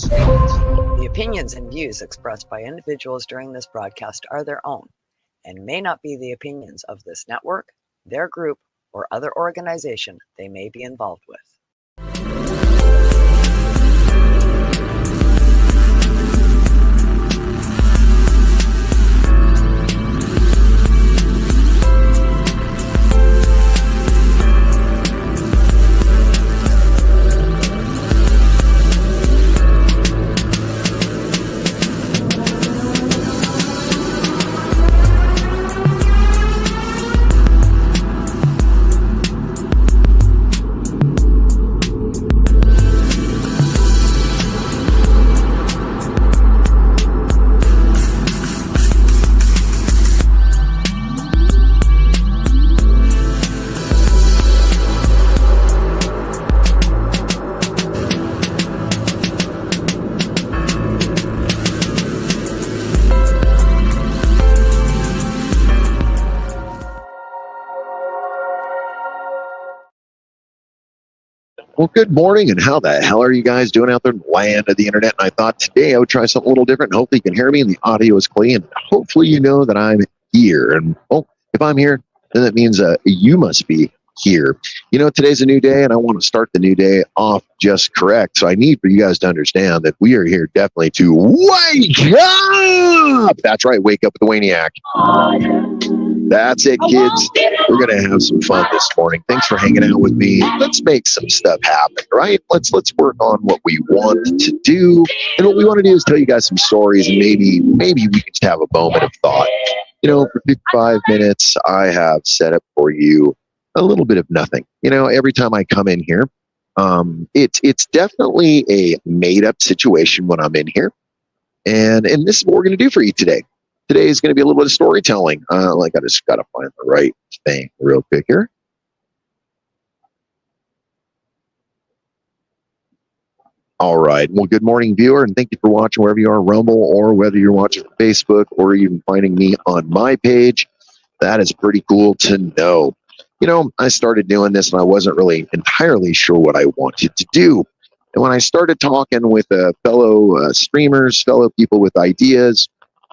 The opinions and views expressed by individuals during this broadcast are their own and may not be the opinions of this network, their group, or other organization they may be involved with. Well, good morning, and how the hell are you guys doing out there in the land of the internet? And I thought today I would try something a little different, and hopefully you can hear me and the audio is clean, and hopefully you know that I'm here. And well, if I'm here, then that means you must be here. You know, today's a new day, and I want to start the new day off just correct. So I need for you guys to understand that we are here definitely to wake up. That's right, wake up with the Wayniac. That's it, kids. We're going to have some fun this morning. Thanks for hanging out with me. Let's make some stuff happen, right? Let's work on what we want to do. And what we want to do is tell you guys some stories, and maybe we can just have a moment of thought. You know, for 55 minutes, I have set up for you a little bit of nothing. You know, every time I come in here, it's definitely a made-up situation when I'm in here. And this is what we're going to do for you today. Today is going to be a little bit of storytelling. I just got to find the right thing real quick here. All right. Well, good morning, viewer, and thank you for watching wherever you are, Rumble, or whether you're watching Facebook or even finding me on my page. That is pretty cool to know. You know, I started doing this, and I wasn't really entirely sure what I wanted to do. And when I started talking with fellow streamers, fellow people with ideas,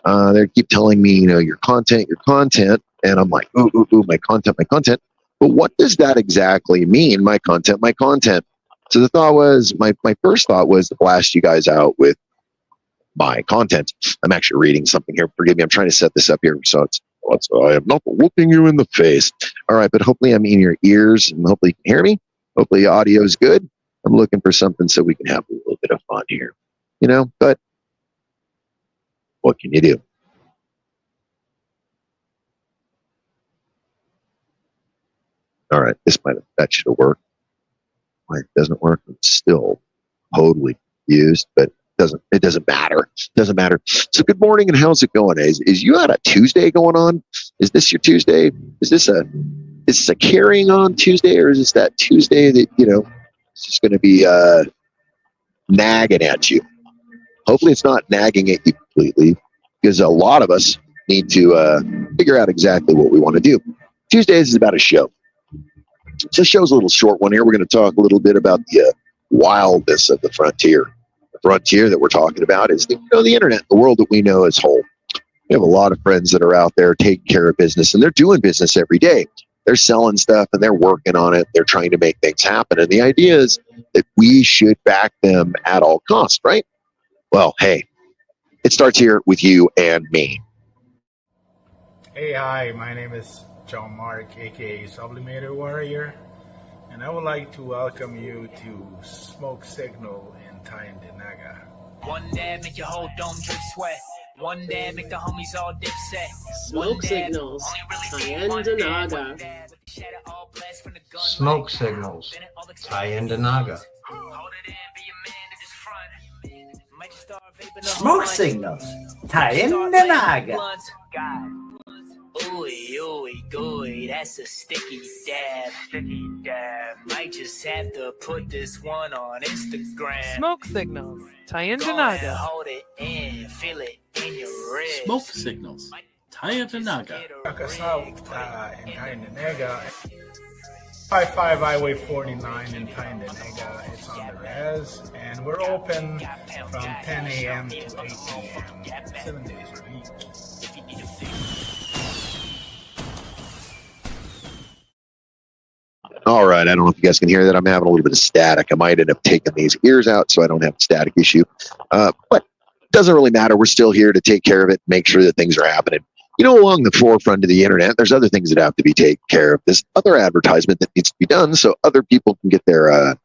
they keep telling me, you know, your content, and I'm like, ooh, my content. But what does that exactly mean? My content. So the thought was, my first thought was to blast you guys out with my content. I'm actually reading something here. Forgive me. I'm trying to set this up here, so I am not looking you in the face. All right, but hopefully I'm in your ears, and hopefully you can hear me. Hopefully the audio is good. I'm looking for something so we can have a little bit of fun here, you know. But what can you do? All right, that should have worked. Why it doesn't work? I'm still totally confused, but it doesn't matter. So good morning, and how's it going? Is you had a Tuesday going on? Is this your Tuesday? Is this a carrying on Tuesday, or is this that Tuesday that, you know, it's just going to be nagging at you? Hopefully it's not nagging at you completely, because a lot of us need to figure out exactly what we want to do. Tuesdays is about a show. So the show's a little short one here. We're going to talk a little bit about the wildness of the frontier. The frontier that we're talking about is the internet, the world that we know as whole. We have a lot of friends that are out there taking care of business, and they're doing business every day. They're selling stuff, and they're working on it. They're trying to make things happen. And the idea is that we should back them at all costs, right? Well, hey, it starts here with you and me. Hey, hi, my name is John Mark, aka Sublimator Warrior, and I would like to welcome you to Smoke Signal in Tyndinaga. One day make your whole dome drip sweat. One day make the homies all dip set. Smoke Signals, Tyndinaga. Smoke Signals, Tyndinaga. Smoke Signals, Tyndinaga. Ooey, ooey, gooey, that's a sticky dab. Might just have to put this one on Instagram. Smoke Signals, Tyndinaga. Hold it in, feel it in your wrist. Smoke Signals, Tyndinaga. Check us out in Tyndinaga. 55 Highway 49 in Tyndonega. It's on the res, and we're open from 10 a.m. to 8 p.m. 7 days a week. All right. I don't know if you guys can hear that. I'm having a little bit of static. I might end up taking these ears out so I don't have a static issue. But it doesn't really matter. We're still here to take care of it, make sure that things are happening. You know, along the forefront of the internet, there's other things that have to be taken care of. This other advertisement that needs to be done so other people can get their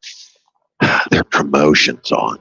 promotions on.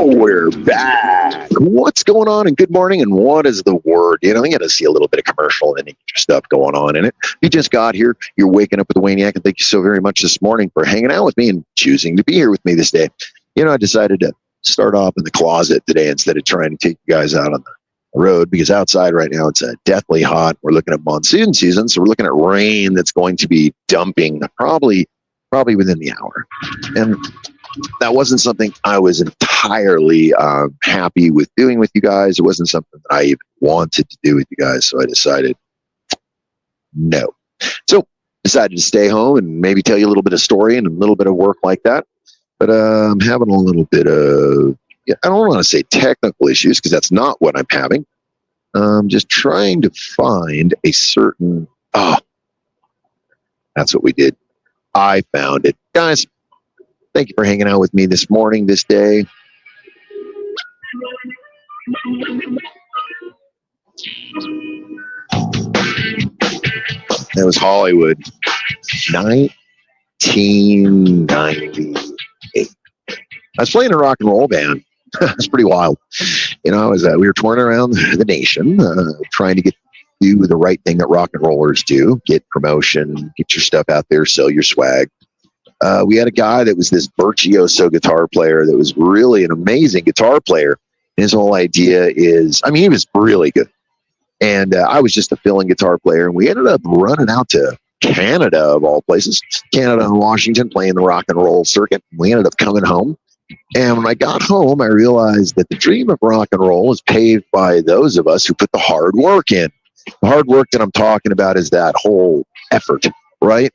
We're back. What's going on and good morning and what is the word? You know, you got to see a little bit of commercial and stuff going on in it. You just got here. You're waking up with the Wayniac, and thank you so very much this morning for hanging out with me and choosing to be here with me this day. You know, I decided to start off in the closet today instead of trying to take you guys out on the road because outside right now it's deathly hot. We're looking at monsoon season, so we're looking at rain that's going to be dumping probably within the hour. And that wasn't something I was entirely happy with doing with you guys. It wasn't something that I even wanted to do with you guys. So I decided no. So decided to stay home and maybe tell you a little bit of story and a little bit of work like that. But I'm having a little bit of, I don't want to say technical issues because that's not what I'm having. Just trying to find a certain, that's what we did. I found it. Guys, thank you for hanging out with me this morning, this day. That was Hollywood, 1998. I was playing a rock and roll band. It's pretty wild. You know, we were touring around the nation, trying to do the right thing that rock and rollers do, get promotion, get your stuff out there, sell your swag. We had a guy that was this virtuoso guitar player that was really an amazing guitar player. His whole idea is, I mean, he was really good. And I was just a fill-in guitar player. And we ended up running out to Canada, of all places, Canada and Washington, playing the rock and roll circuit. We ended up coming home. And when I got home, I realized that the dream of rock and roll is paved by those of us who put the hard work in. The hard work that I'm talking about is that whole effort, right?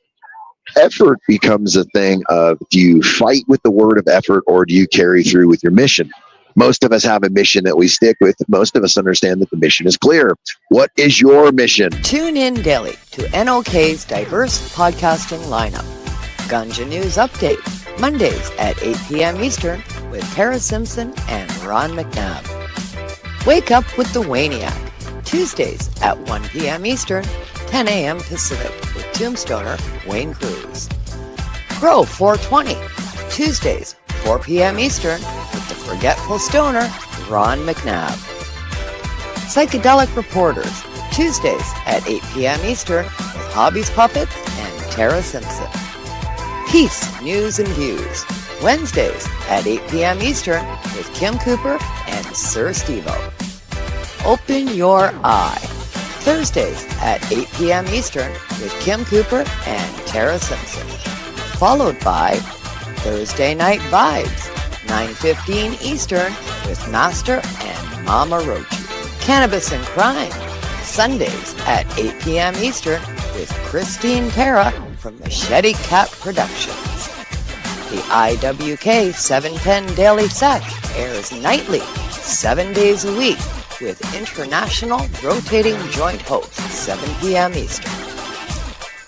Effort becomes a thing of, do you fight with the word of effort or do you carry through with your mission? Most of us have a mission that we stick with. Most of us understand that the mission is clear. What is your mission? Tune in daily to NOK's diverse podcasting lineup. Ganja News Update, Mondays at 8 p.m. Eastern with Tara Simpson and Ron McNabb. Wake up with the Wayniac, Tuesdays at 1 p.m. Eastern, 10 a.m. Pacific with Tombstoner Wayne Cruz. Grow 420, Tuesdays, 4 p.m. Eastern with the Forgetful Stoner Ron McNabb. Psychedelic Reporters, Tuesdays at 8 p.m. Eastern with Hobbies Puppets and Tara Simpson. Peace, News and Views, Wednesdays at 8 p.m. Eastern with Kim Cooper and Sir Steve-O. Open Your Eye, Thursdays at 8 p.m. Eastern with Kim Cooper and Tara Simpson. Followed by Thursday Night Vibes, 9:15 Eastern with Master and Mama Roach. Cannabis and Crime, Sundays at 8 p.m. Eastern with Christine Terra from Machete Cat Productions. The IWK 710 Daily Set airs nightly, 7 days a week, with international rotating joint host, 7 p.m. Eastern.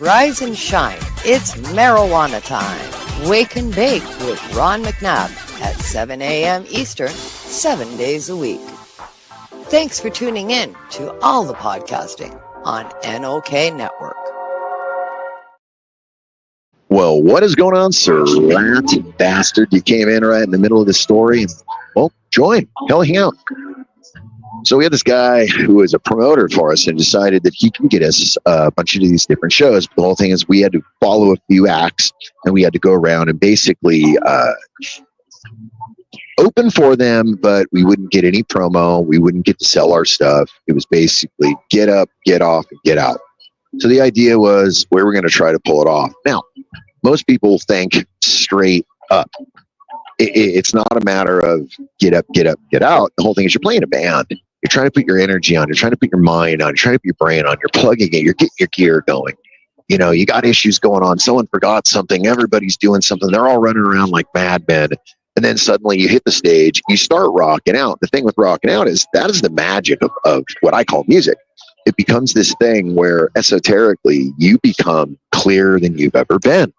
Rise and shine, it's marijuana time. Wake and bake with Ron McNabb at 7 a.m. Eastern, 7 days a week. Thanks for tuning in to all the podcasting on NOK Network. Well, what is going on, sir? Rat bastard. You came in right in the middle of the story. Well, join. Hell, hang out. So we had this guy who was a promoter for us and decided that he can get us a bunch of these different shows. But the whole thing is we had to follow a few acts and we had to go around and basically open for them, but we wouldn't get any promo. We wouldn't get to sell our stuff. It was basically get up, get off, and get out. So the idea was we were going to try to pull it off. Now, most people think straight up. It's not a matter of get up, get up, get out. The whole thing is you're playing a band. You're trying to put your energy on. You're trying to put your mind on. You're trying to put your brain on. You're plugging it. You're getting your gear going. You know, you got issues going on. Someone forgot something. Everybody's doing something. They're all running around like madmen. And then suddenly you hit the stage. You start rocking out. The thing with rocking out is that is the magic of what I call music. It becomes this thing where esoterically you become clearer than you've ever been.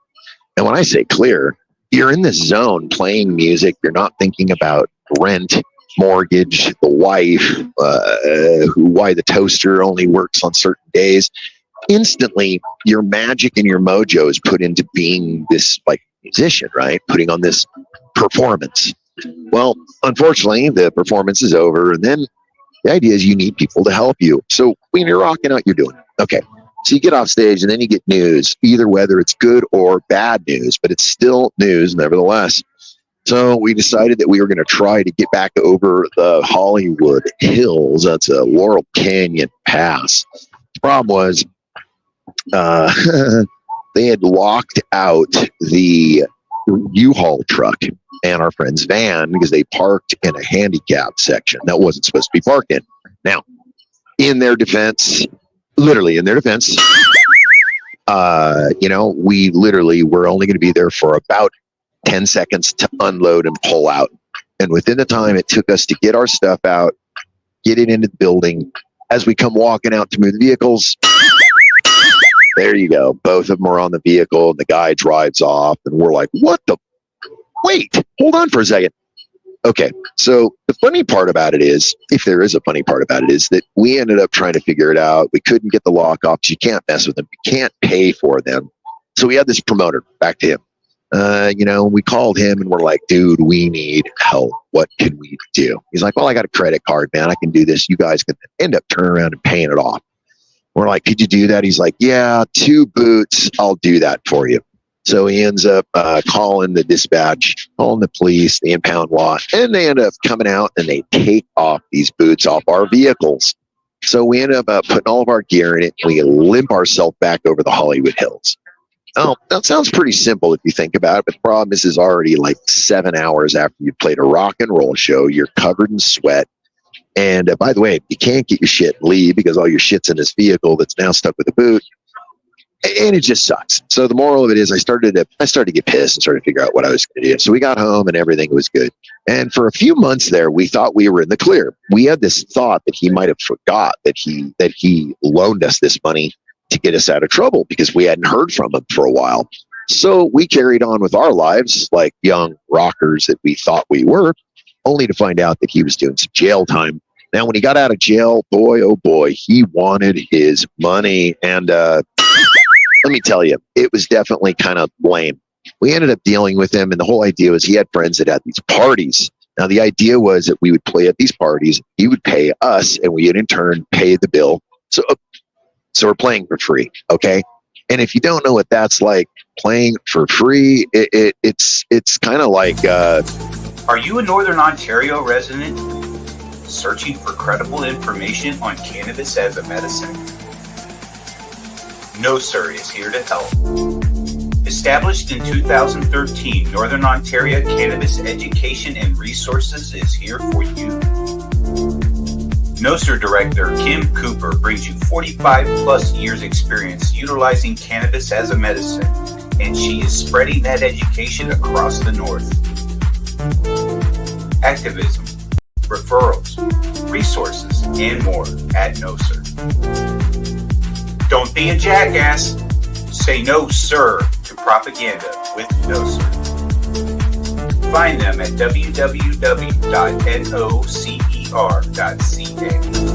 And when I say clear, you're in this zone playing music. You're not thinking about rent, mortgage, the wife, why the toaster only works on certain days. Instantly, your magic and your mojo is put into being this like musician, right? Putting on this performance. Well, unfortunately, the performance is over, and then the idea is you need people to help you. So when you're rocking out, you're doing it. Okay. So you get off stage and then you get news, either whether it's good or bad news, but it's still news nevertheless. So we decided that we were going to try to get back over the Hollywood Hills. That's a Laurel Canyon Pass. The problem was they had locked out the U-Haul truck and our friend's van because they parked in a handicap section that wasn't supposed to be parked in. Now, in their defense, literally in their defense, we literally were only going to be there for about 10 seconds to unload and pull out. And within the time it took us to get our stuff out, get it into the building, as we come walking out to move the vehicles, there you go. Both of them are on the vehicle and the guy drives off and we're like, what the? Wait, hold on for a second. Okay, so the funny part about it is, if there is a funny part about it, is that we ended up trying to figure it out. We couldn't get the lock off. You can't mess with them. You can't pay for them. So we had this promoter, back to him. We called him and we're like, dude, we need help. What can we do? He's like, well, I got a credit card, man. I can do this. You guys can end up turning around and paying it off. We're like, could you do that? He's like, yeah, 2 boots. I'll do that for you. So he ends up calling the dispatch, calling the police, the impound lot, and they end up coming out and they take off these boots off our vehicles. So we end up putting all of our gear in it and we limp ourselves back over the Hollywood Hills. Oh, that sounds pretty simple if you think about it, but the problem is already like 7 hours after you played a rock and roll show, you're covered in sweat. And by the way, you can't get your shit and leave because all your shit's in this vehicle that's now stuck with a boot. And it just sucks. So the moral of it is I started to get pissed and started to figure out what I was going to do. So we got home and everything was good. And for a few months there, we thought we were in the clear. We had this thought that he might have forgot that he loaned us this money to get us out of trouble because we hadn't heard from him for a while. So we carried on with our lives like young rockers that we thought we were, only to find out that he was doing some jail time. Now, when he got out of jail, boy, oh boy, he wanted his money. And let me tell you, it was definitely kind of lame. We ended up dealing with him, and the whole idea was he had friends that had these parties. Now, the idea was that we would play at these parties, he would pay us, and we would in turn pay the bill. So we're playing for free, okay? And if you don't know what that's like, playing for free, it's kind of like... Are you a Northern Ontario resident searching for credible information on cannabis as a medicine? No Sir is here to help. Established in 2013, Northern Ontario Cannabis Education and Resources is here for you. No Sir Director Kim Cooper brings you 45 plus years experience utilizing cannabis as a medicine, and she is spreading that education across the North. Activism, referrals, resources, and more at No Sir. Don't be a jackass. Say no, sir, to propaganda with No Sir. Find them at www.nocer.ca.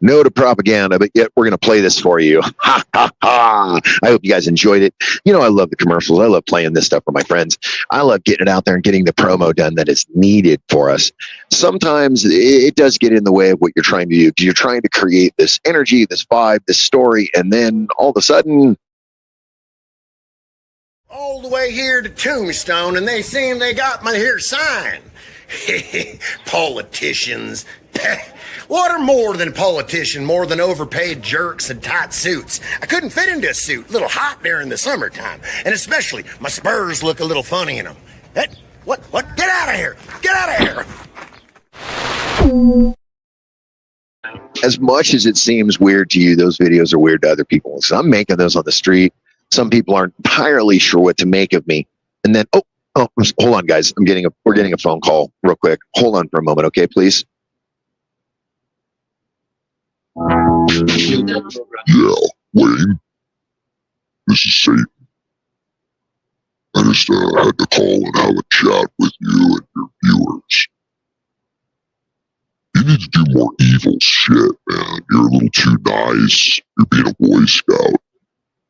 No to propaganda, but yet we're going to play this for you. Ha, ha, ha. I hope you guys enjoyed it. You know, I love the commercials. I love playing this stuff for my friends. I love getting it out there and getting the promo done that is needed for us. Sometimes it does get in the way of what you're trying to do, because you're trying to create this energy, this vibe, this story, and then all of a sudden, all the way here to Tombstone, and they seem they got my here sign. Politicians. What are more than a politician? More than overpaid jerks and tight suits. I couldn't fit into a suit. A little hot there in the summertime. And especially, my spurs look a little funny in them. What? Get out of here! Get out of here! as much as it seems weird to you, those videos are weird to other people. So I'm making those on the street. Some people aren't entirely sure what to make of me. And then, oh, hold on, guys. We're getting a phone call real quick. Hold on for a moment, okay, please. Yeah, Wayne. This is Satan. I just had to call and have a chat with you and your viewers. You need to do more evil shit, man. You're a little too nice. You're being a Boy Scout.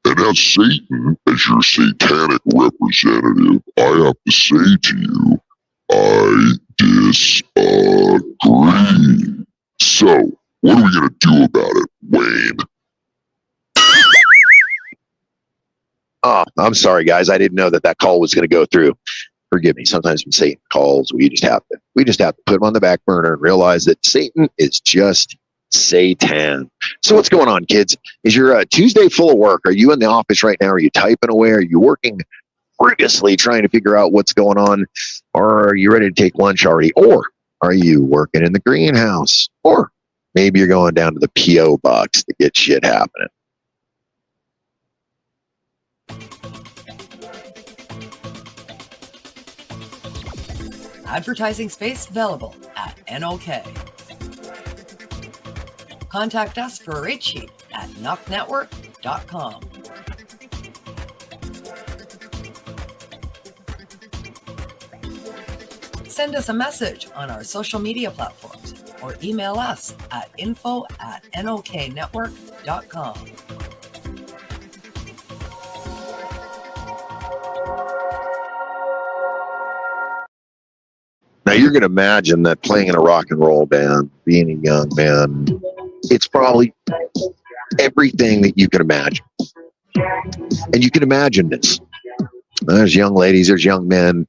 And as Satan, as your satanic representative, I have to say to you, I disagree. So, what are we going to do about it, Wayne? Oh, I'm sorry, guys. I didn't know that call was going to go through. Forgive me. Sometimes when Satan calls, we just have to put him on the back burner and realize that Satan is just Satan. So what's going on, kids? Is your Tuesday full of work? Are you in the office right now? Are you typing away? Are you working frivolously trying to figure out what's going on? Or are you ready to take lunch already? Or are you working in the greenhouse? Or maybe you're going down to the P.O. box to get shit happening. Advertising space available at NOK. Contact us for a rate sheet at knocknetwork.com. Send us a message on our social media platforms or email us at info@noknetwork.com. Now, you're going to imagine that playing in a rock and roll band, being a young man, it's probably everything that you can imagine. And you can imagine this. There's young ladies, there's young men,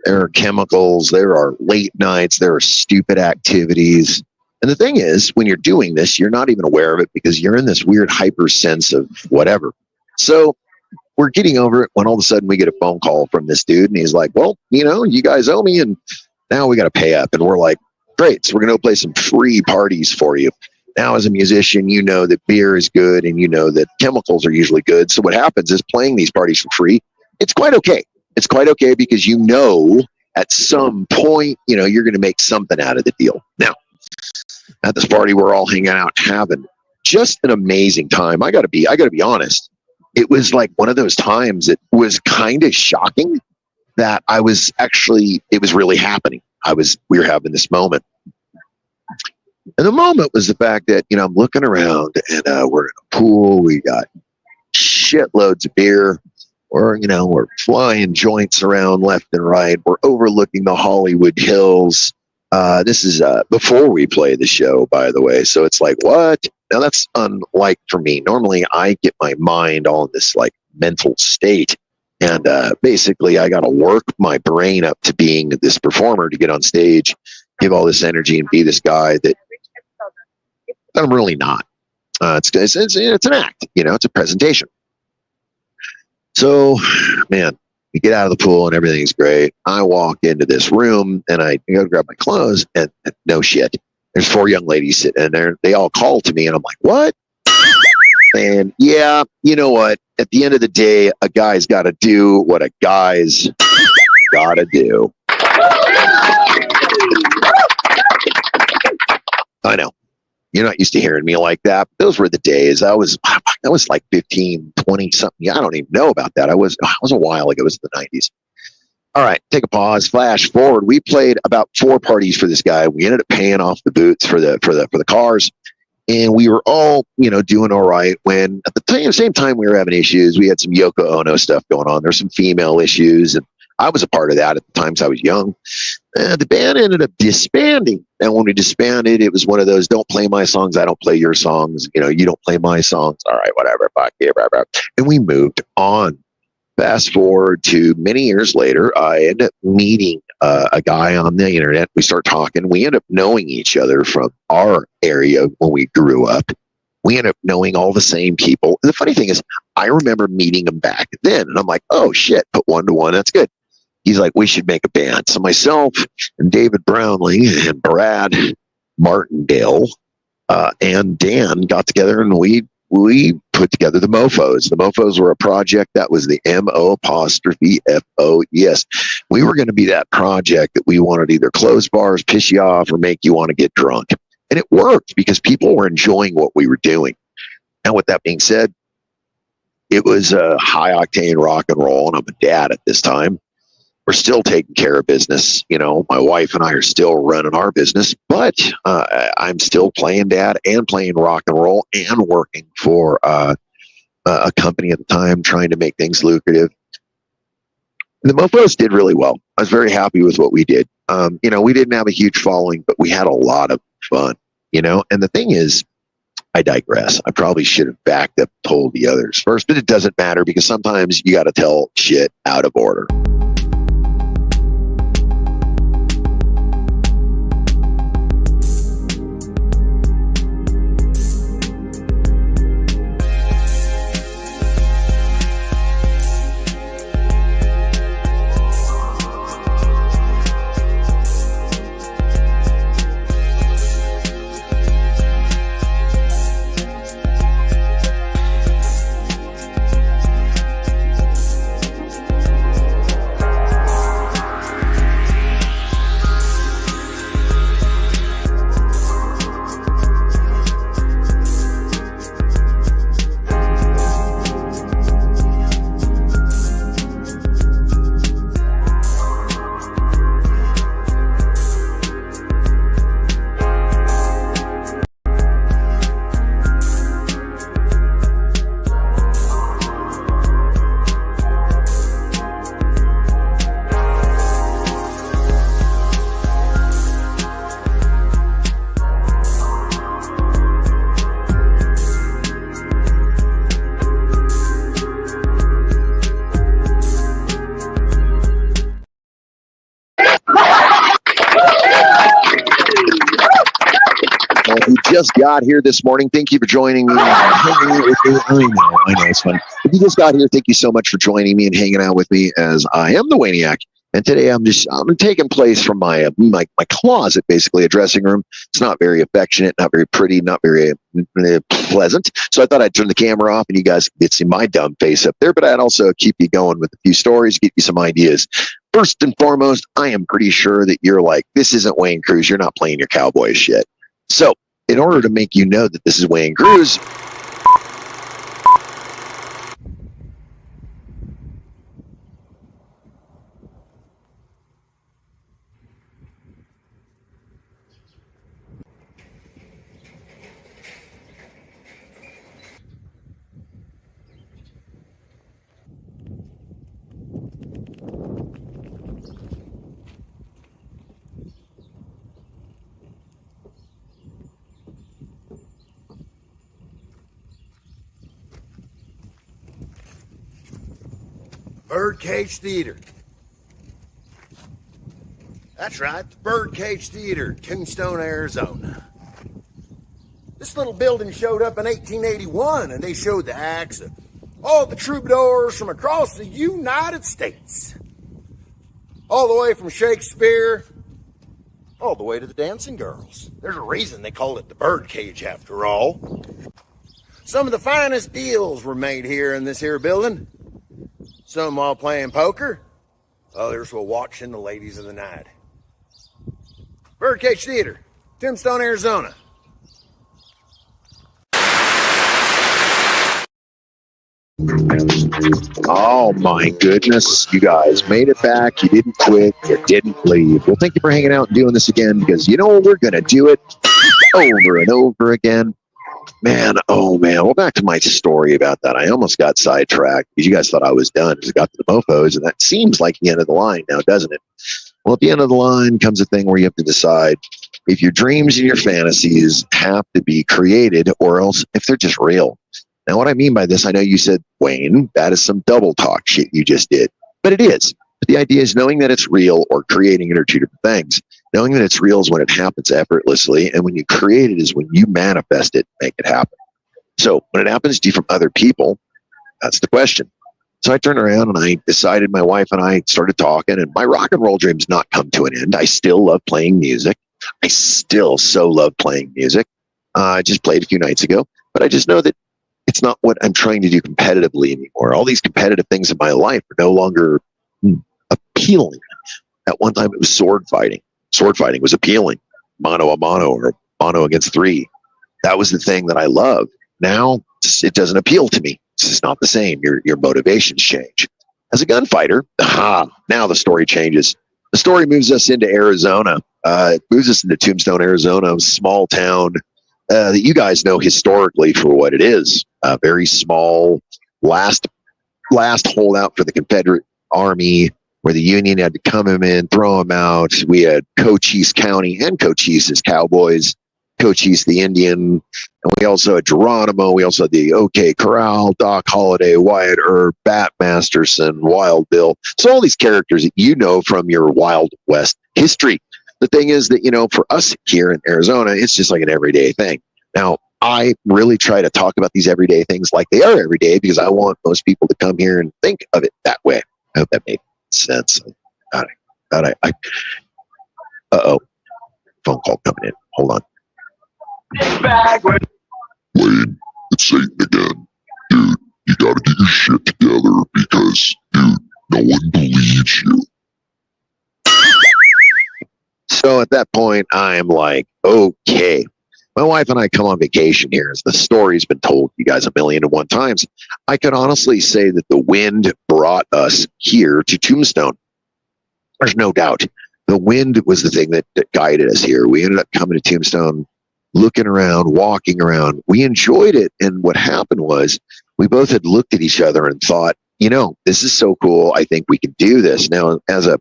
there are chemicals, there are late nights, there are stupid activities. And the thing is, when you're doing this, you're not even aware of it because you're in this weird hyper sense of whatever. So we're getting over it when all of a sudden we get a phone call from this dude and he's like, well, you guys owe me and now we got to pay up. And we're like, great. So we're going to play some free parties for you. Now, as a musician, you know that beer is good and you know that chemicals are usually good. So what happens is playing these parties for free, it's quite okay. It's quite okay because at some point, you're going to make something out of the deal. Now, at this party, we're all hanging out, having just an amazing time. I got to be honest. It was like one of those times that was kind of shocking that it was really happening. We were having this moment. And the moment was the fact that, I'm looking around and we're in a pool. We got shitloads of beer. We're flying joints around left and right. We're overlooking the Hollywood Hills. This is before we play the show, by the way. So it's like, what? Now that's unlike for me. Normally I get my mind all in this like mental state. And basically I got to work my brain up to being this performer to get on stage, give all this energy and be this guy that I'm really not. It's an act, it's a presentation. So, man, we get out of the pool and everything's great. I walk into this room and I go to grab my clothes and no shit. There's 4 young ladies sitting in there. They all call to me and I'm like, what? And yeah, you know what? At the end of the day, a guy's got to do what a guy's got to do. I know. You're not used to hearing me like that. Those were the days. I was like 15, 20 something. I don't even know about that. I was a while ago. It was the 90s. All right, take a pause. Flash forward. We played about 4 parties for this guy. We ended up paying off the boots for the cars, and we were all doing all right. When at the same time we were having issues, we had some Yoko Ono stuff going on. There's some female issues, and I was a part of that at the times I was young. The band ended up disbanding, and when we disbanded, it was one of those: don't play my songs, I don't play your songs. You don't play my songs. All right, whatever. Fuck you, blah, blah. And we moved on. Fast forward to many years later, I ended up meeting a guy on the internet. We start talking. We end up knowing each other from our area when we grew up. We end up knowing all the same people. And the funny thing is, I remember meeting him back then, and I'm like, oh shit, put 1 to 1. That's good. He's like, we should make a band. So myself and David Brownlee and Brad Martindale and Dan got together, and we put together the Mofos. The Mofos were a project that was the MO'Fo. We were going to be that project that we wanted to either close bars, piss you off, or make you want to get drunk. And it worked because people were enjoying what we were doing. And with that being said, it was a high octane rock and roll. And I'm a dad at this time. We're still taking care of business. My wife and I are still running our business, but I'm still playing dad and playing rock and roll and working for a company at the time, trying to make things lucrative. The Mofos did really well. I was very happy with what we did. We didn't have a huge following, but we had a lot of fun, and the thing is, I digress. I probably should have backed up, told the others first, but it doesn't matter because sometimes you got to tell shit out of order. If you just got here this morning, thank you for joining me. Hanging out with me. I know, it's fun. If you just got here, thank you so much for joining me and hanging out with me, as I am the Wayniac. And today I'm taking place from my closet, basically a dressing room. It's not very affectionate, not very pretty, not very pleasant. So I thought I'd turn the camera off and you guys could see my dumb face up there, but I'd also keep you going with a few stories, give you some ideas. First and foremost, I am pretty sure that you're like, this isn't Wayne Cruz. You're not playing your cowboy shit. So in order to make you know that this is Wayne Cruz, Birdcage Theater. That's right, the Birdcage Theater, Tombstone, Arizona. This little building showed up in 1881, and they showed the acts of all the troubadours from across the United States. All the way from Shakespeare, all the way to the dancing girls. There's a reason they call it the Birdcage, after all. Some of the finest deals were made here in this here building. Some while playing poker, others while watching the ladies of the night. Birdcage Theater, Tombstone, Arizona. Oh my goodness, you guys made it back. You didn't quit. You didn't leave. Well, thank you for hanging out and doing this again, because you know what? We're going to do it over and over again. Man, oh man. Well, back to my story about that. I almost got sidetracked because you guys thought I was done because I got to the mofos, and that seems like the end of the line now, doesn't it? Well, at the end of the line comes a thing where you have to decide if your dreams and your fantasies have to be created or else if they're just real. Now, what I mean by this, I know you said, Wayne, that is some double talk shit you just did. But it is. But the idea is knowing that it's real or creating it are two different things. Knowing that it's real is when it happens effortlessly, and when you create it is when you manifest it, make it happen. So when it happens to you from other people, that's the question. So I turned around and I decided, my wife and I started talking, and my rock and roll dreams not come to an end. I still love playing music. I still so love playing music. I just played a few nights ago, but I just know that it's not what I'm trying to do competitively anymore. All these competitive things in my life are no longer appealing. At one time, it was sword fighting. Sword fighting was appealing. Mano a mano, or mano against three. That was the thing that I loved. Now, it doesn't appeal to me. It's just not the same. Your motivations change. As a gunfighter, now the story changes. The story moves us into Arizona. It moves us into Tombstone, Arizona, a small town that you guys know historically for what it is. Very small, last holdout for the Confederate Army, where the Union had to come in, throw them out. We had Cochise County and Cochise as cowboys, Cochise the Indian, and we also had Geronimo. We also had the OK Corral, Doc Holliday, Wyatt Earp, Bat Masterson, Wild Bill. So all these characters that you know from your Wild West history. The thing is that, for us here in Arizona, it's just like an everyday thing. Now, I really try to talk about these everyday things like they are every day, because I want most people to come here and think of it that way. I hope that made sense. Uh-oh. Phone call coming in. Hold on. Wayne, it's Satan again. Dude, you gotta get your shit together because, dude, no one believes you. So at that point, I'm like, okay. My wife and I come on vacation here, as the story's been told you guys 1,000,001 times. I could honestly say that the wind brought us here to Tombstone. There's no doubt. The wind was the thing that guided us here. We ended up coming to Tombstone, looking around, walking around. We enjoyed it. And what happened was we both had looked at each other and thought, this is so cool. I think we can do this. Now, as a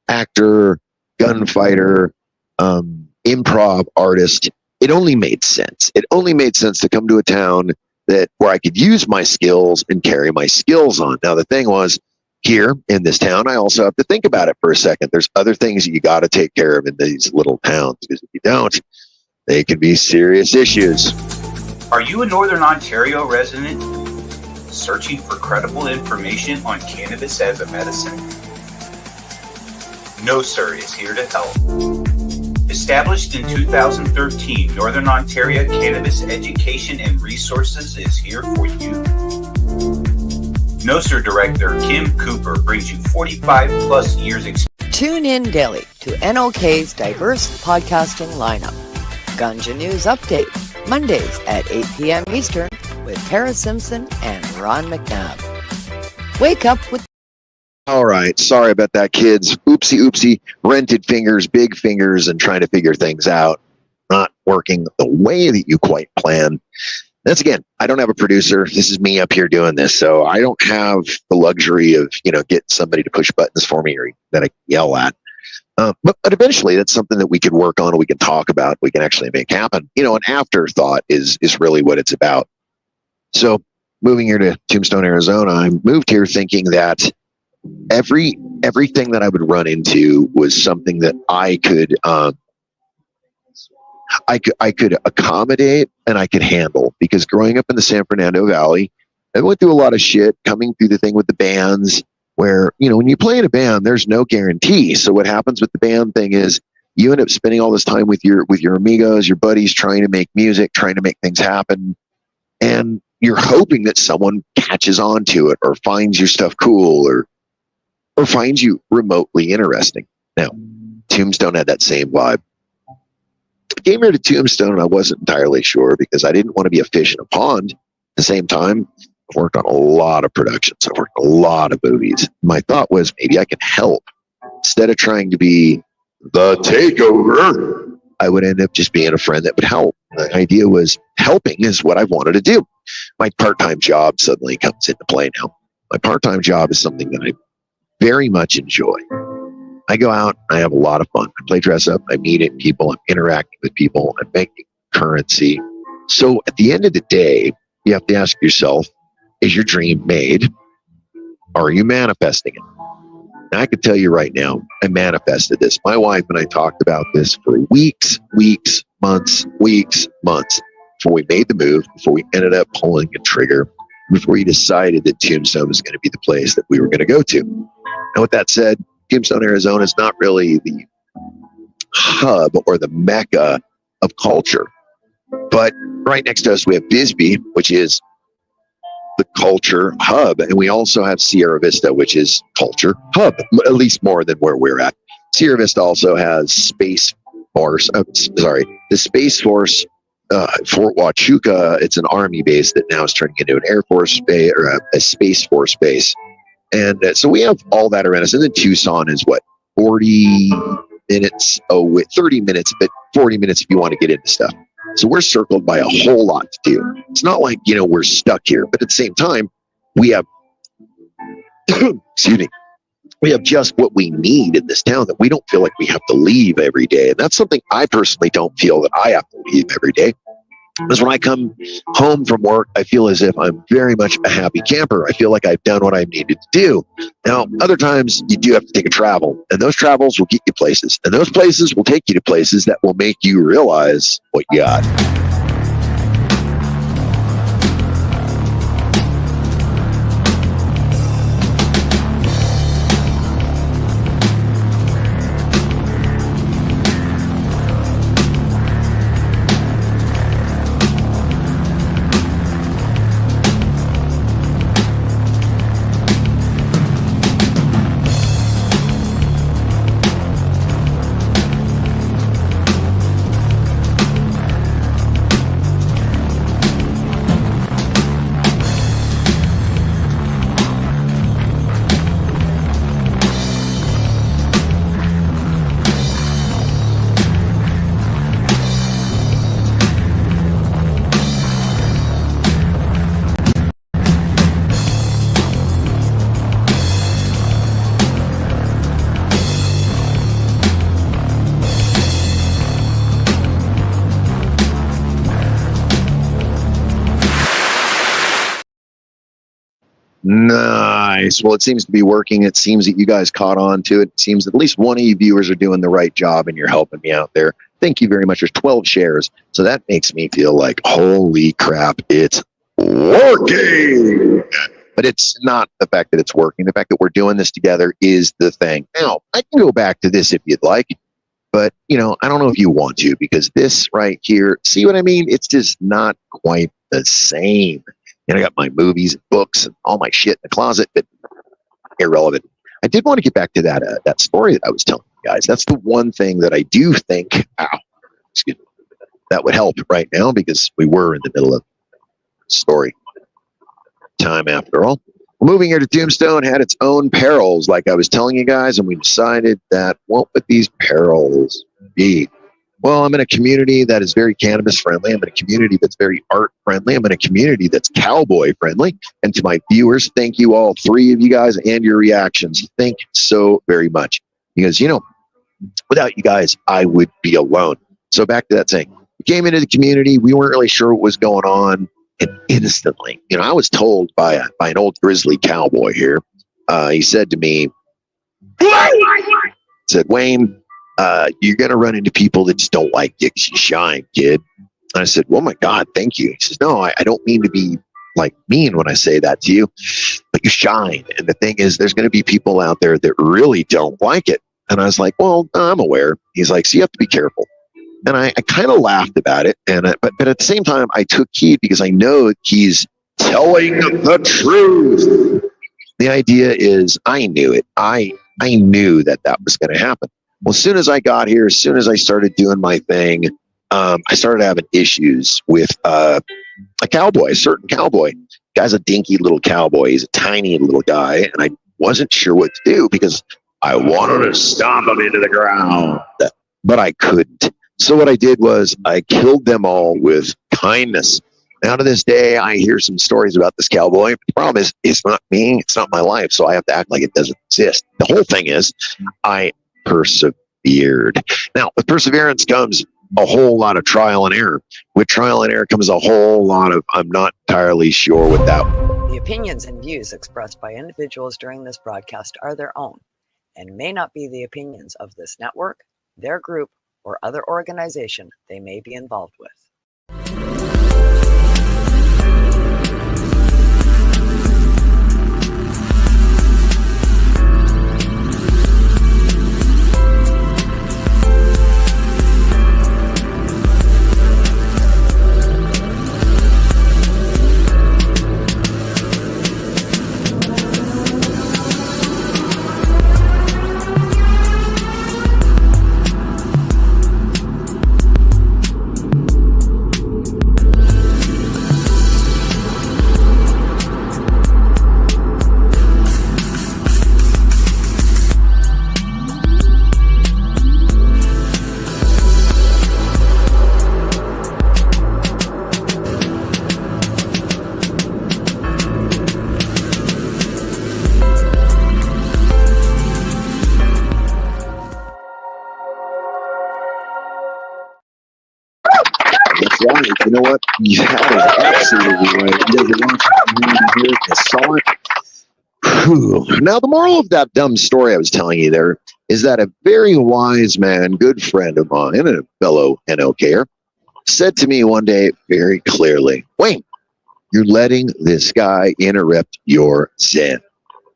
actor, gunfighter, improv artist, it only made sense. It only made sense to come to a town where I could use my skills and carry my skills on. Now, the thing was, here in this town, I also have to think about it for a second. There's other things that you got to take care of in these little towns, because if you don't, they can be serious issues. Are you a Northern Ontario resident searching for credible information on cannabis as a medicine? No Sir is here to help. Established in 2013, Northern Ontario Cannabis Education and Resources is here for you. No Sir Director Kim Cooper brings you 45 plus years experience. Tune in daily to NOK's diverse podcasting lineup. Ganja News Update, Mondays at 8 p.m. Eastern with Tara Simpson and Ron McNabb. Wake up with... All right. Sorry about that, kids. Oopsie. Rented fingers, big fingers, and trying to figure things out. Not working the way that you quite planned. That's, again, I don't have a producer. This is me up here doing this. So I don't have the luxury of, getting somebody to push buttons for me or that I can yell at. But eventually that's something that we can work on, we can talk about, we can actually make happen. An afterthought is really what it's about. So moving here to Tombstone, Arizona, I moved here thinking that everything that I would run into was something that I could accommodate and I could handle, because growing up in the San Fernando Valley, I went through a lot of shit coming through the thing with the bands where, when you play in a band, there's no guarantee. So what happens with the band thing is you end up spending all this time with your amigos, your buddies, trying to make music, trying to make things happen. And you're hoping that someone catches on to it or finds your stuff cool or finds you remotely interesting. Now, Tombstone had that same vibe. I came here to Tombstone and I wasn't entirely sure, because I didn't want to be a fish in a pond. At the same time, I've worked on a lot of productions. I've worked on a lot of movies. My thought was maybe I can help. Instead of trying to be the takeover, I would end up just being a friend that would help. The idea was helping is what I wanted to do. My part-time job suddenly comes into play now. My part-time job is something that I very much enjoy. I go out, I have a lot of fun. I play dress up, I meet people, I'm interacting with people, I'm making currency. So at the end of the day, you have to ask yourself, is your dream made? Or are you manifesting it? And I can tell you right now, I manifested this. My wife and I talked about this for weeks, months, before we made the move, before we ended up pulling the trigger, before we decided that Tombstone was going to be the place that we were going to go to. And with that said, Tombstone, Arizona is not really the hub or the mecca of culture. But right next to us, we have Bisbee, which is the culture hub. And we also have Sierra Vista, which is culture hub, at least more than where we're at. Sierra Vista also has Space Force, the Space Force, Fort Huachuca. It's an Army base that now is turning into an Air Force base or a Space Force base. And so we have all that around us. And then Tucson is what, 40 minutes? 30 minutes, but 40 minutes if you want to get into stuff. So we're circled by a whole lot to do. It's not like, we're stuck here, but at the same time, we have, excuse me, we have just what we need in this town that we don't feel like we have to leave every day. And that's something I personally don't feel that I have to leave every day. Because when I come home from work, I feel as if I'm very much a happy camper. I feel like I've done what I needed to do. Now, other times you do have to take a travel, and those travels will get you places. And those places will take you to places that will make you realize what you got. Nice. Well, it seems to be working. It seems that you guys caught on to it. It seems that at least one of you viewers are doing the right job and you're helping me out there. Thank you very much. There's 12 shares. So that makes me feel like, holy crap, it's working. But it's not the fact that it's working. The fact that we're doing this together is the thing. Now, I can go back to this if you'd like. But, I don't know if you want to, because this right here, see what I mean? It's just not quite the same. I got my movies and books and all my shit in the closet, but irrelevant. I did want to get back to that story that I was telling you guys. That's the one thing that I do think, that would help right now, because we were in the middle of story time after all. Moving here to Tombstone had its own perils, like I was telling you guys, and we decided that what would these perils be? Well, I'm in a community that is very cannabis friendly. I'm in a community that's very art friendly. I'm in a community that's cowboy friendly. And to my viewers, thank you, all three of you guys, and your reactions. Thank you so very much. Because, without you guys, I would be alone. So back to that saying, we came into the community. We weren't really sure what was going on. And instantly, I was told by an old grizzly cowboy here. He said to me, said, Wayne, you're going to run into people that just don't like you because you shine, kid. And I said, oh my God, thank you. He says, no, I don't mean to be mean when I say that to you, but you shine. And the thing is, there's going to be people out there that really don't like it. And I was like, well, I'm aware. He's like, so you have to be careful. And I kind of laughed about it. But at the same time, I took heed because I know he's telling the truth. The idea is, I knew it. I knew that was going to happen. Well, as soon as I got here, as soon as I started doing my thing, I started having issues with a certain cowboy. Guy's a dinky little cowboy. He's a tiny little guy, and I wasn't sure what to do because I wanted to stomp him into the ground, but I couldn't. So what I did was I killed them all with kindness. Now to this day, I hear some stories about this cowboy. But the problem is, it's not me. It's not my life. So I have to act like it doesn't exist. The whole thing is I persevered. Now, with perseverance comes a whole lot of trial and error. With trial and error comes a whole lot of, I'm not entirely sure what that. The opinions and views expressed by individuals during this broadcast are their own and may not be the opinions of this network, their group, or other organization they may be involved with. That's right. You know what? You had it absolutely right. You guys are watching here. You saw it. Whew. Now, the moral of that dumb story I was telling you there is that a very wise man, good friend of mine, and a fellow NOKer, said to me one day very clearly, Wayne, you're letting this guy interrupt your Zen.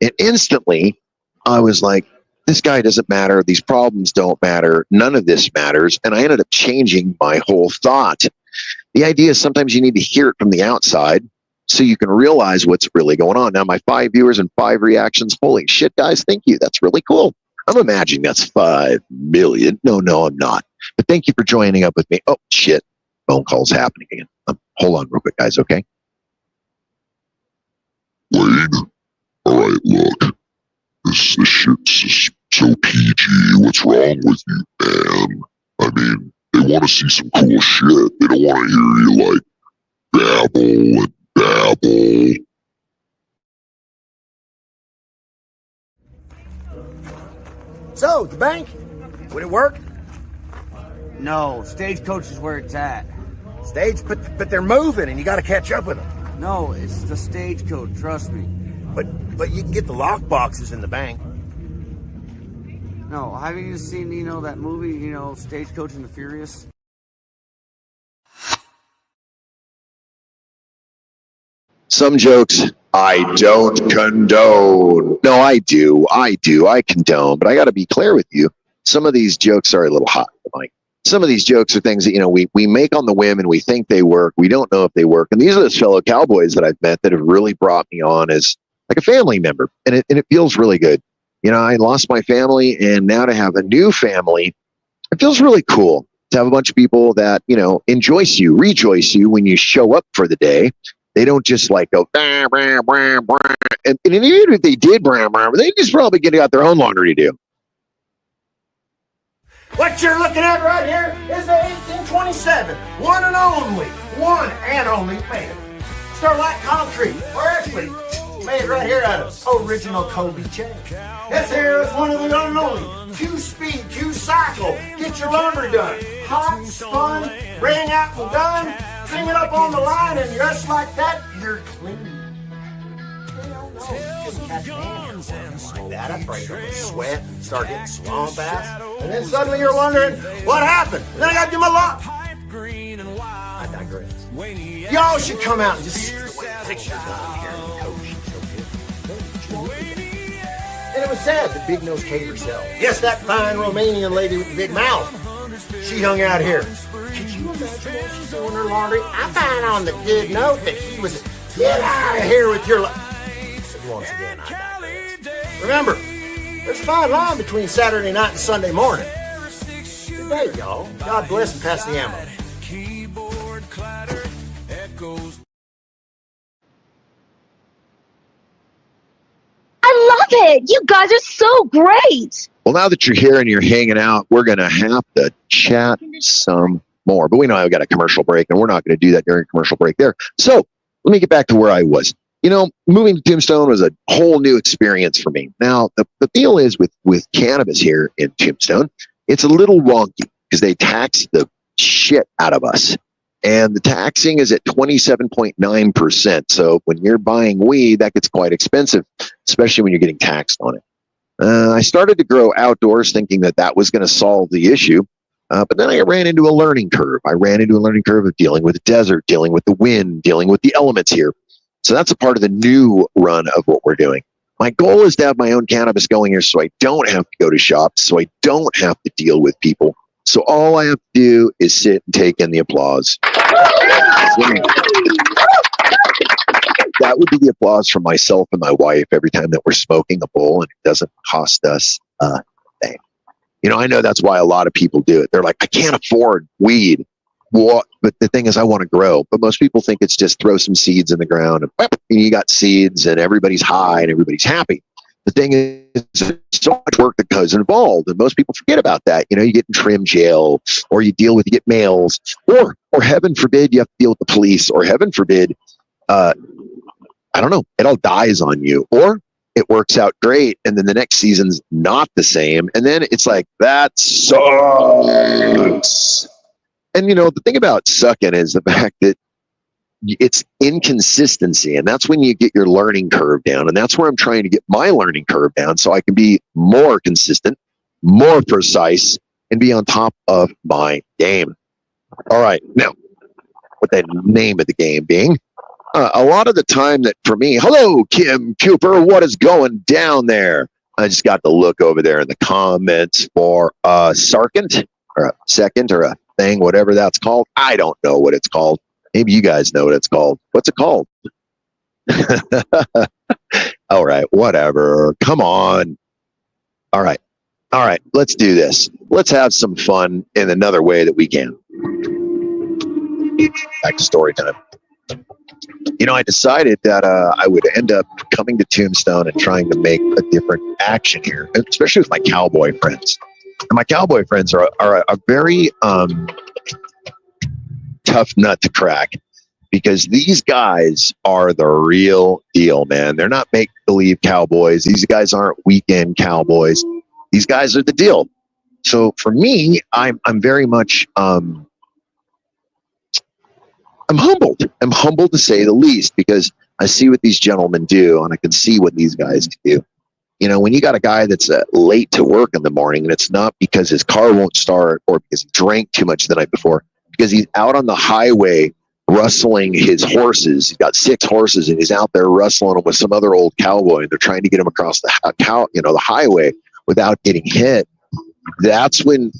And instantly, I was like, this guy doesn't matter. These problems don't matter. None of this matters. And I ended up changing my whole thought. The idea is sometimes you need to hear it from the outside so you can realize what's really going on. Now, my 5 viewers and 5 reactions, holy shit, guys, thank you. That's really cool. I'm imagining that's 5 million. No, I'm not. But thank you for joining up with me. Oh, shit. Phone call's happening again. Hold on real quick, guys, okay? Wayne, all right, look. This shit's just so PG. What's wrong with you, man? I mean, they want to see some cool shit. They don't want to hear you, like, babble and babble. So, the bank, would it work? No, Stagecoach is where it's at. But they're moving and you got to catch up with them. No, it's the Stagecoach, trust me. But you can get the lock boxes in the bank. No, haven't you seen, that movie, Stagecoach and the Furious? Some jokes I don't condone. No, I do. I condone. But I got to be clear with you. Some of these jokes are a little hot. Like, some of these jokes are things that, we make on the whim and we think they work. We don't know if they work. And these are those fellow cowboys that I've met that have really brought me on as like a family member. And it feels really good. I lost my family, and now to have a new family, it feels really cool to have a bunch of people that, rejoice you when you show up for the day. They don't just like go, bah, bah, bah, bah. And even if they did, they just probably got their own laundry to do. What you're looking at right here is the 1827 one and only made Starlight Concrete, or actually made right here out of original Kobe chain. This here is one of the one and only Q-Speed, Q-Cycle. Get your laundry done. Hot, spun, wring out and done. Clean it up on the line, and just like that, you're clean. Hell no, you couldn't catch me like that. I'd break up and sweat and start getting swamp ass. And then suddenly you're wondering, what happened? And then I got to do my lock. I digress. Y'all should come out and just see the way pictures done here in the coach. And it was sad that Big Nose Kate herself. Yes, that fine Romanian lady with the big mouth. She hung out here. Could you imagine while she's doing her laundry? I find on the good note that she was, get out of here with your once again, I digress. Remember, there's a fine line between Saturday night and Sunday morning. Good day, y'all. God bless and pass the ammo. it. You guys are so great. Well, now that you're here and you're hanging out, we're going to have to chat some more. But we know I've got a commercial break, and we're not going to do that during a commercial break there. So let me get back to where I was. Moving to Tombstone was a whole new experience for me. Now, the deal is with cannabis here in Tombstone, it's a little wonky because they tax the shit out of us. And the taxing is at 27.9%. So when you're buying weed, that gets quite expensive, especially when you're getting taxed on it. I started to grow outdoors thinking that was going to solve the issue. But then I ran into a learning curve. I ran into a learning curve of dealing with the desert, dealing with the wind, dealing with the elements here. So that's a part of the new run of what we're doing. My goal is to have my own cannabis going here so I don't have to go to shops, so I don't have to deal with people. So all I have to do is sit and take in the applause. That would be the applause from myself and my wife every time that we're smoking a bowl, and it doesn't cost us a thing. I know that's why a lot of people do it. They're like, I can't afford weed. Well, but the thing is, I want to grow. But most people think it's just throw some seeds in the ground and you got seeds and everybody's high and everybody's happy. The thing is, there's so much work that goes involved, and most people forget about that. You get in trim jail, or you get mails, or heaven forbid, you have to deal with the police, or heaven forbid, I don't know, it all dies on you, or it works out great, and then the next season's not the same, and then it's like, that sucks. And the thing about sucking is the fact that it's inconsistency, and that's when you get your learning curve down, and that's where I'm trying to get my learning curve down so I can be more consistent, more precise, and be on top of my game. All right, now, with the name of the game being, a lot of the time that for me, hello, Kim Cooper, what is going down there? I just got to look over there in the comments for a second or a thing, whatever that's called. I don't know what it's called. Maybe you guys know what it's called. What's it called? All right, whatever. Come on. All right. Let's do this. Let's have some fun in another way that we can. Back to story time. I decided that I would end up coming to Tombstone and trying to make a different action here, especially with my cowboy friends. And my cowboy friends are a very tough nut to crack, because these guys are the real deal, man. They're not make-believe cowboys. These guys aren't weekend cowboys. These guys are the deal. So for me, I'm very much I'm humbled. I'm humbled to say the least, because I see what these gentlemen do, and I can see what these guys do. When you got a guy that's late to work in the morning, and it's not because his car won't start or because he drank too much the night before, because he's out on the highway rustling his horses. He's got 6 horses, and he's out there rustling them with some other old cowboy, and they're trying to get him across the highway without getting hit. That's when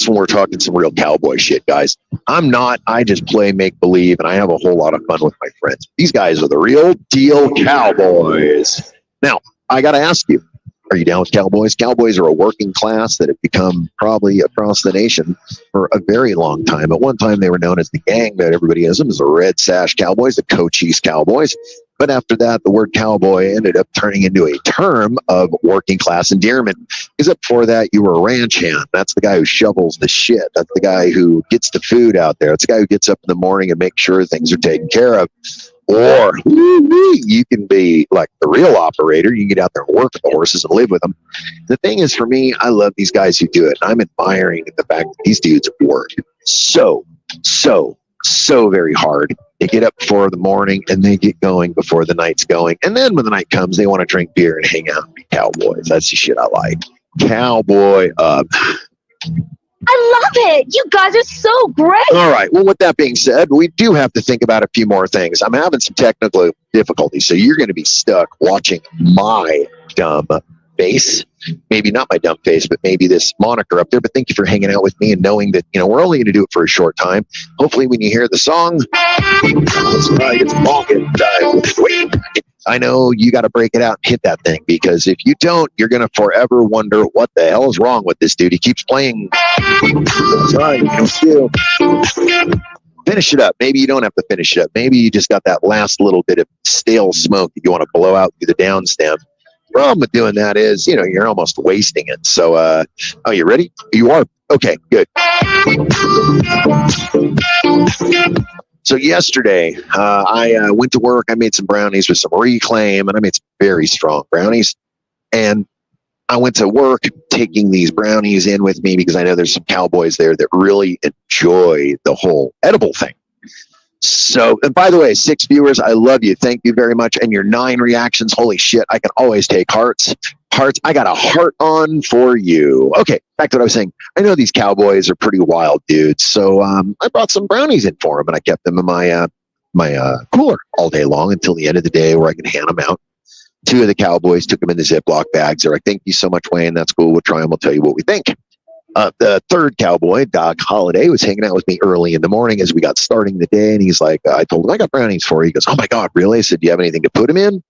we're talking some real cowboy shit, guys. I just play make believe, and I have a whole lot of fun with my friends. These guys are the real deal cowboys. Now, I got to ask you, are you down with cowboys? Cowboys are a working class that have become probably across the nation for a very long time. At one time, they were known as the gang that everybody knows them as the Red Sash Cowboys, the Cochise Cowboys. But after that, the word cowboy ended up turning into a term of working class endearment. Because up before that, you were a ranch hand. That's the guy who shovels the shit. That's the guy who gets the food out there. It's the guy who gets up in the morning and makes sure things are taken care of. Or you can be like the real operator. You can get out there and work with the horses and live with them. The thing is, for me, I love these guys who do it. I'm admiring the fact that these dudes work so very hard. They get up before the morning and they get going before the night's going. And then when the night comes, they want to drink beer and hang out and be cowboys. That's the shit I like. Cowboy up. I love it. You guys are so great. All right. Well, with that being said, we do have to think about a few more things. I'm having some technical difficulties, so you're going to be stuck watching my dumb face. Maybe not my dumb face, but maybe this moniker up there. But thank you for hanging out with me and knowing that, we're only going to do it for a short time. Hopefully when you hear the song, that's right, it's Bonking Time with Wayniac. I know you got to break it out and hit that thing, because if you don't, you're going to forever wonder what the hell is wrong with this dude. He keeps playing. That's right, finish it up. Maybe you don't have to finish it up. Maybe you just got that last little bit of stale smoke that you want to blow out through the down stem. problem with doing that is, you're almost wasting it. So, oh, you ready? You are? Okay, good. So yesterday, I went to work. I made some brownies with some Reclaim, and I made some very strong brownies. And I went to work taking these brownies in with me because I know there's some cowboys there that really enjoy the whole edible thing. So, and by the way, 6 viewers, I love you. Thank you very much. And your 9 reactions, holy shit, I can always take hearts. Hearts, I got a heart on for you. Okay, back to what I was saying. I know these cowboys are pretty wild dudes, so I brought some brownies in for them, and I kept them in my cooler all day long until the end of the day where I can hand them out. 2 of the cowboys took them in the Ziploc bags. They're like, thank you so much, Wayne. That's cool. We'll try them. We'll tell you what we think. The third cowboy, Doc Holliday, was hanging out with me early in the morning as we got starting the day. And he's like, I told him, I got brownies for you. He goes, oh my God, really? I said, do you have anything to put them in?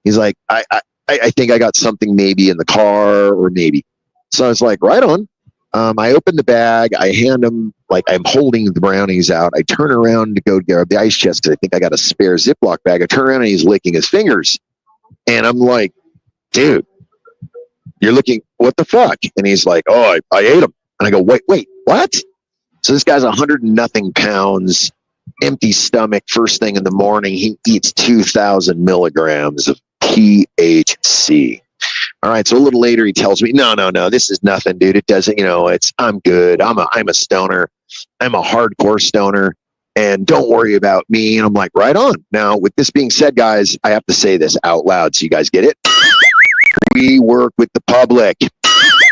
He's like, I think I got something maybe in the car or maybe. So I was like, right on. I open the bag. I hand him, like I'm holding the brownies out. I turn around to go grab the ice chest because I think I got a spare Ziploc bag. I turn around and he's licking his fingers. And I'm like, dude, you're looking, what the fuck? And he's like, oh, I ate them. And I go, wait, what? So this guy's 100 and nothing pounds, empty stomach, first thing in the morning. He eats 2,000 milligrams of THC. All right. So a little later, he tells me, no, this is nothing, dude. It doesn't, I'm good. I'm a stoner. I'm a hardcore stoner. And don't worry about me. And I'm like, right on. Now, with this being said, guys, I have to say this out loud so you guys get it. We work with the public.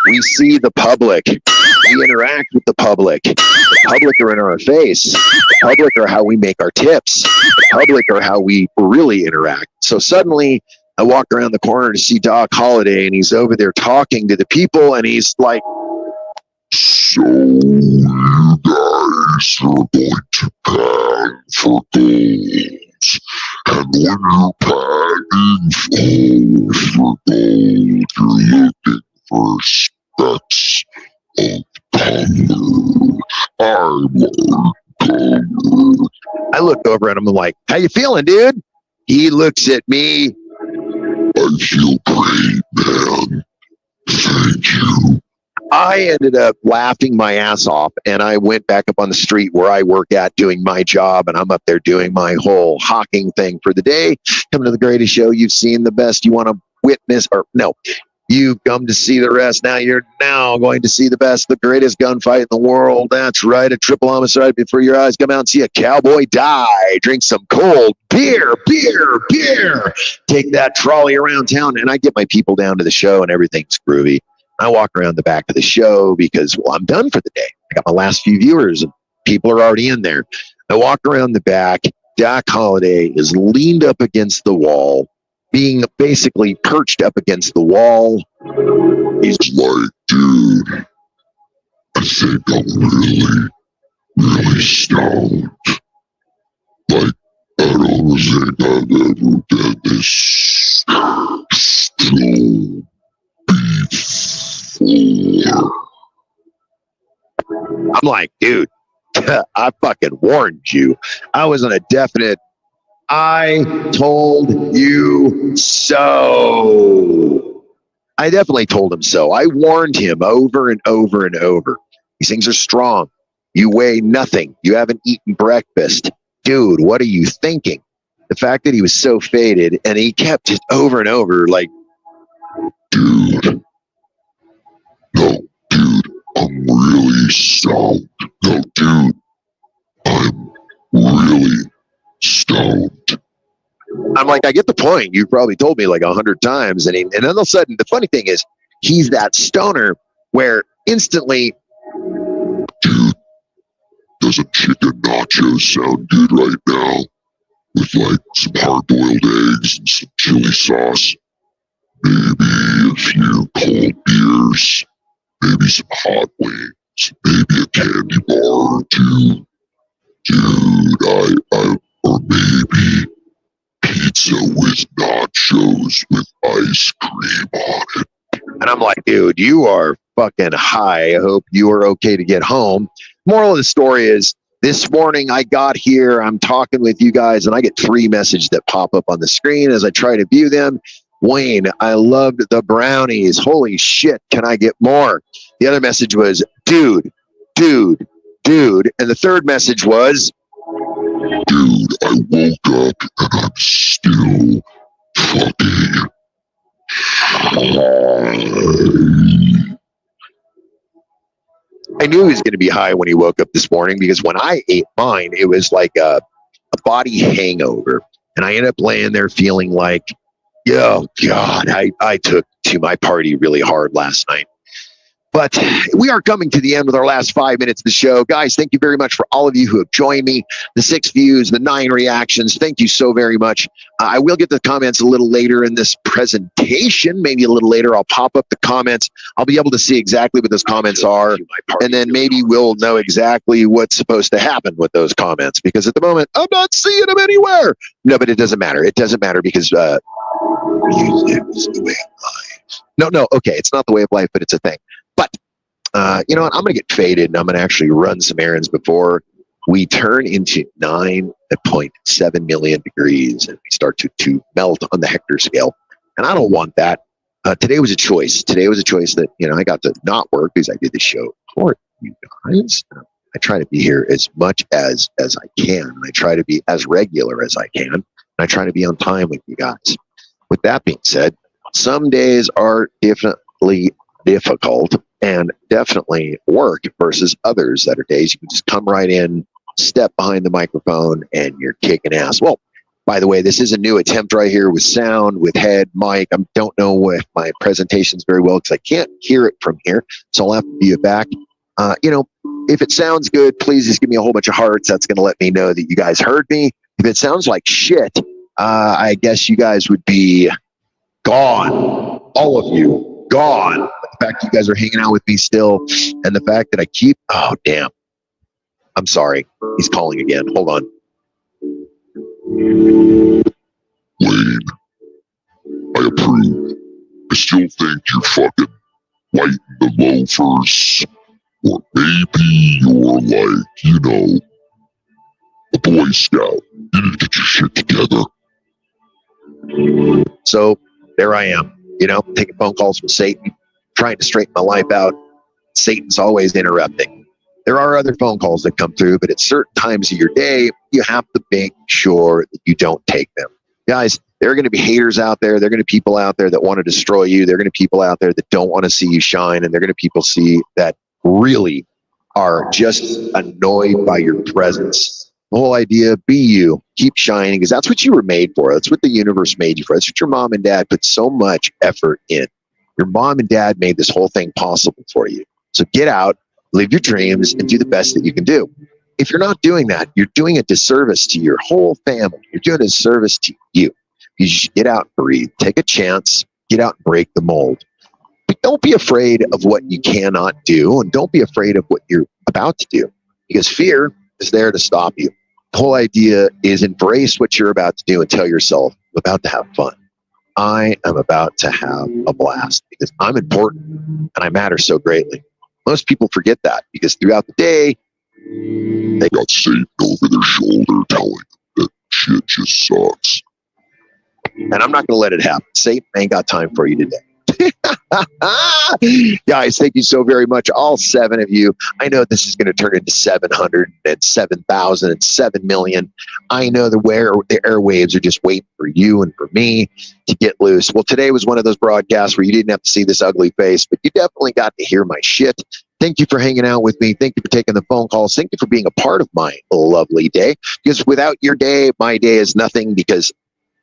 We see the public. We interact with the public. The public are in our face. The public are how we make our tips. The public are how we really interact. So suddenly, I walk around the corner to see Doc Holliday, and he's over there talking to the people, and he's like, so you guys are going to pan for gold. And when you're panning for gold, you're looking for specks of color. I look over at him and I'm like, how you feeling, dude? He looks at me. I feel great, man. Thank you. I ended up laughing my ass off, and I went back up on the street where I work at doing my job, and I'm up there doing my whole hawking thing for the day. Coming to the greatest show you've seen, the best you want to witness, or no, you've come to see the rest. Now you're going to see the best, the greatest gunfight in the world. That's right, a triple homicide before your eyes. Come out and see a cowboy die. Drink some cold beer. Take that trolley around town, and I get my people down to the show, and everything's groovy. I walk around the back of the show because, well, I'm done for the day. I got my last few viewers and people are already in there. I walk around the back. Doc Holliday is leaned up against the wall, being basically perched up against the wall. He's like, dude, I think I'm really stoned. Like, I don't think I've ever been this stoned before. I'm like, dude, I fucking warned you. I was on a definite, I told you so. I definitely told him so. I warned him over and over and over. These things are strong. You weigh nothing. You haven't eaten breakfast. Dude, what are you thinking? The fact that he was so faded and he kept just over and over like, dude. No, dude, I'm really stoned. No, dude, I'm really stoned. I'm like, I get the point. You've probably told me like 100 times. And then all of a sudden, the funny thing is, he's that stoner where instantly, dude, does a chicken nacho sound good right now? With like some hard-boiled eggs and some chili sauce. Maybe a few cold beers. Maybe some hot wings, maybe a candy bar or two. Dude, or maybe pizza with nachos with ice cream on it. And I'm like, dude, you are fucking high. I hope you are okay to get home. Moral of the story is, this morning I got here, I'm talking with you guys, and I get 3 messages that pop up on the screen as I try to view them. Wayne, I loved the brownies. Holy shit, can I get more? The other message was, dude. And the third message was, dude, I woke up and I'm still fucking high. I knew he was going to be high when he woke up this morning because when I ate mine, it was like a body hangover. And I ended up laying there feeling like, oh, God, I took to my party really hard last night. But we are coming to the end with our last 5 minutes of the show. Guys, thank you very much for all of you who have joined me. The 6 views, the 9 reactions. Thank you so very much. I will get the comments a little later in this presentation. Maybe a little later, I'll pop up the comments. I'll be able to see exactly what those comments are. And then maybe we'll know exactly what's supposed to happen with those comments. Because at the moment, I'm not seeing them anywhere. No, but it doesn't matter. It doesn't matter because music is the way of life. No. Okay, it's not the way of life, but it's a thing. But, you know what? I'm going to get faded and I'm going to actually run some errands before we turn into 9.7 million degrees and we start to melt on the Hector scale. And I don't want that. Today was a choice. Today was a choice that, you know, I got to not work because I did the show for you guys. I try to be here as much as I can. And I try to be as regular as I can. And I try to be on time with you guys. With that being said, some days are definitely difficult and definitely work versus others that are days you can just come right in, step behind the microphone, and you're kicking ass. Well, by the way, this is a new attempt right here with sound, with head, mic. I don't know if my presentation's very well because I can't hear it from here, so I'll have to view it back. You know, if it sounds good, please just give me a whole bunch of hearts. That's going to let me know that you guys heard me. If it sounds like shit, I guess you guys would be gone. All of you, gone. The fact you guys are hanging out with me still, and the fact that I keep, oh, damn. I'm sorry. He's calling again. Hold on. Wayne, I approve. I still think you're fucking white in the loafers. Or maybe you're like, you know, a Boy Scout. You need to get your shit together. So there I am, you know, taking phone calls from Satan, trying to straighten my life out. Satan's always interrupting. There are other phone calls that come through, but at certain times of your day, you have to make sure that you don't take them. Guys, there are going to be haters out there. There are going to be people out there that want to destroy you. There are going to be people out there that don't want to see you shine. And there are going to be people see that really are just annoyed by your presence. The whole idea, be you, keep shining, because that's what you were made for. That's what the universe made you for. That's what your mom and dad put so much effort in. Your mom and dad made this whole thing possible for you. So get out, live your dreams, and do the best that you can do. If you're not doing that, you're doing a disservice to your whole family. You're doing a disservice to you. You should get out and breathe. Take a chance. Get out and break the mold. But don't be afraid of what you cannot do, and don't be afraid of what you're about to do, because fear is there to stop you. The whole idea is embrace what you're about to do and tell yourself, I'm about to have fun. I am about to have a blast because I'm important and I matter so greatly. Most people forget that because throughout the day, they got Satan over their shoulder telling them that shit just sucks. And I'm not going to let it happen. Satan ain't got time for you today. Guys, thank you so very much, all 7 of you. I know this is going to turn into 700 and 7,000 and 7 million. I know the airwaves are just waiting for you and for me to get loose. Well, today was one of those broadcasts where you didn't have to see this ugly face, but you definitely got to hear my shit. Thank you for hanging out with me. Thank you for taking the phone calls. Thank you for being a part of my lovely day, because without your day, my day is nothing, because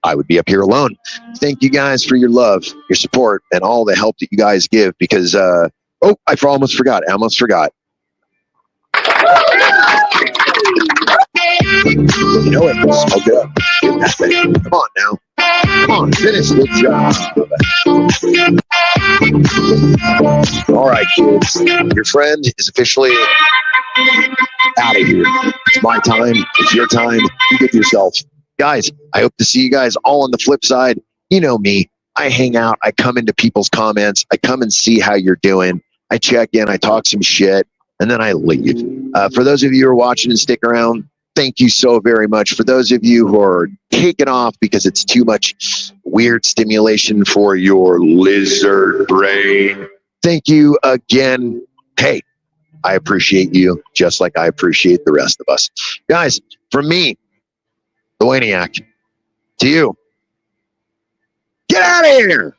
I would be up here alone. Thank you guys for your love, your support, and all the help that you guys give, because, I almost forgot. You know it. Smell good. Come on now. Come on, finish the job. All right, kids. Your friend is officially out of here. It's my time. It's your time. You get yourself. Guys, I hope to see you guys all on the flip side. You know me. I hang out. I come into people's comments. I come and see how you're doing. I check in. I talk some shit. And then I leave. For those of you who are watching and stick around, thank you so very much. For those of you who are taken off because it's too much weird stimulation for your lizard brain, thank you again. Hey, I appreciate you just like I appreciate the rest of us. Guys, from me, the Wayniac, to you, get out of here!